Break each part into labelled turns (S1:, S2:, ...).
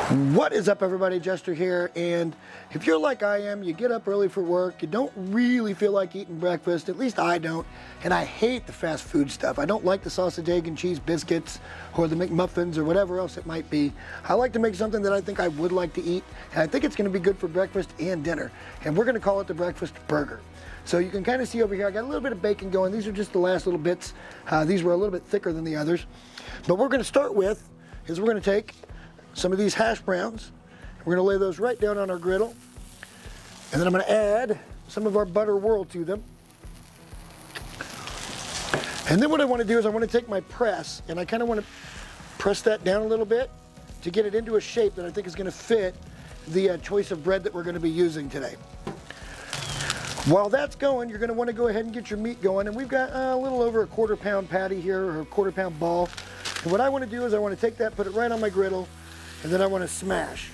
S1: What is up, everybody? Jester here, and if you're like I am, you get up early for work, you don't really feel like eating breakfast, at least I don't, and I hate the fast food stuff. I don't like the sausage, egg, and cheese biscuits or the McMuffins or whatever else it might be. I like to make something that I think I would like to eat, and I think it's going to be good for breakfast and dinner, and we're going to call it the breakfast burger. So you can kind of see over here, I got a little bit of bacon going. These are just the last little bits. These were a little bit thicker than the others, but what we're going to start with is we're going to take some of these hash browns. We're going to lay those right down on our griddle. And then I'm going to add some of our butter whirl to them. And then what I want to do is I want to take my press and I kind of want to press that down a little bit to get it into a shape that I think is going to fit the choice of bread that we're going to be using today. While that's going, you're going to want to go ahead and get your meat going. And we've got a little over a 1/4 pound patty here, or a 1/4 pound ball. And what I want to do is I want to take that, put it right on my griddle, and then I want to smash.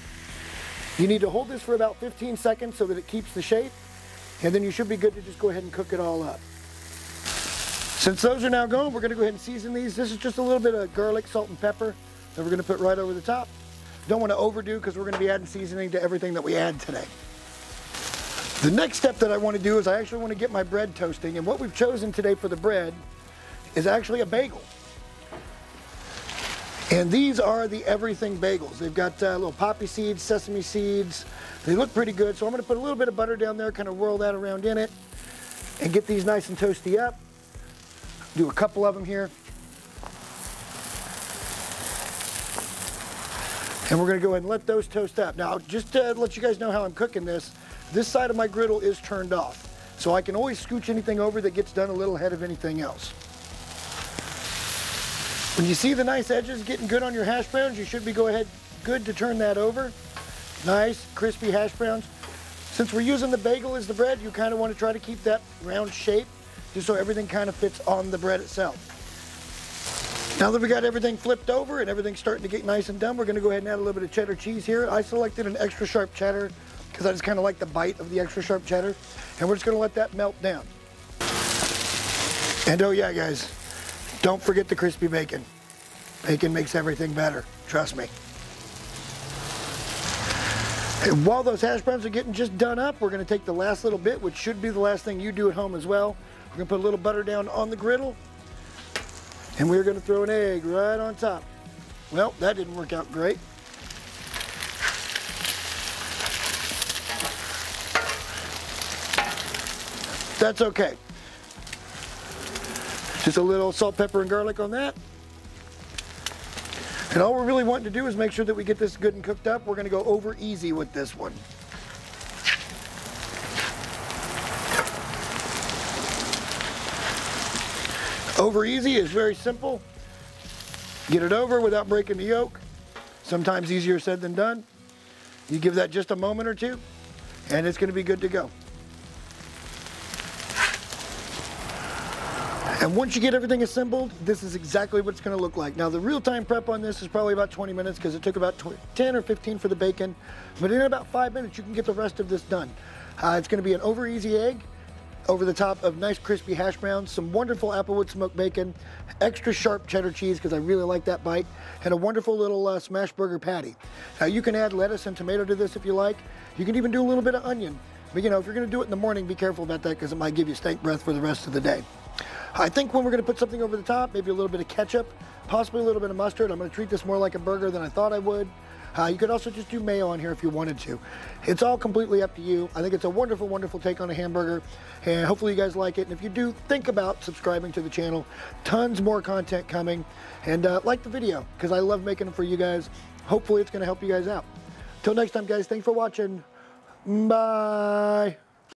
S1: You need to hold this for about 15 seconds so that it keeps the shape, and then you should be good to just go ahead and cook it all up. Since those are now going, we're going to go ahead and season these. This is just a little bit of garlic, salt, and pepper that we're going to put right over the top. Don't want to overdo because we're going to be adding seasoning to everything that we add today. The next step that I want to do is I actually want to get my bread toasting, and what we've chosen today for the bread is actually a bagel. And these are the everything bagels. They've got little poppy seeds, sesame seeds. They look pretty good. So I'm going to put a little bit of butter down there, kind of whirl that around in it, and get these nice and toasty up. Do a couple of them here. And we're going to go ahead and let those toast up. Now, just to let you guys know how I'm cooking this side of my griddle is turned off. So I can always scooch anything over that gets done a little ahead of anything else. When you see the nice edges getting good on your hash browns, you should be good to turn that over. Nice, crispy hash browns. Since we're using the bagel as the bread, you kind of want to try to keep that round shape, just so everything kind of fits on the bread itself. Now that we got everything flipped over and everything's starting to get nice and done, we're going to go ahead and add a little bit of cheddar cheese here. I selected an extra sharp cheddar because I just kind of like the bite of the extra sharp cheddar. And we're just going to let that melt down. And oh yeah, guys, don't forget the crispy bacon. Bacon makes everything better, trust me. And while those hash browns are getting just done up, we're going to take the last little bit, which should be the last thing you do at home as well. We're going to put a little butter down on the griddle, and we're going to throw an egg right on top. Well, that didn't work out great. That's okay. Just a little salt, pepper, and garlic on that. And all we're really wanting to do is make sure that we get this good and cooked up. We're going to go over easy with this one. Over easy is very simple. Get it over without breaking the yolk. Sometimes easier said than done. You give that just a moment or two, and it's going to be good to go. And once you get everything assembled, this is exactly what it's going to look like. Now, the real-time prep on this is probably about 20 minutes because it took about 10 or 15 for the bacon. But in about 5 minutes, you can get the rest of this done. It's going to be an over-easy egg over the top of nice crispy hash browns, some wonderful applewood smoked bacon, extra sharp cheddar cheese because I really like that bite, and a wonderful little smash burger patty. Now, you can add lettuce and tomato to this if you like. You can even do a little bit of onion. But, you know, if you're going to do it in the morning, be careful about that because it might give you stank breath for the rest of the day. I think when we're going to put something over the top, maybe a little bit of ketchup, possibly a little bit of mustard. I'm going to treat this more like a burger than I thought I would. You could also just do mayo on here if you wanted to. It's all completely up to you. I think it's a wonderful, wonderful take on a hamburger, and hopefully you guys like it. And if you do, think about subscribing to the channel. Tons more content coming, and like the video because I love making them for you guys. Hopefully it's going to help you guys out. Till next time, guys, thanks for watching. Bye.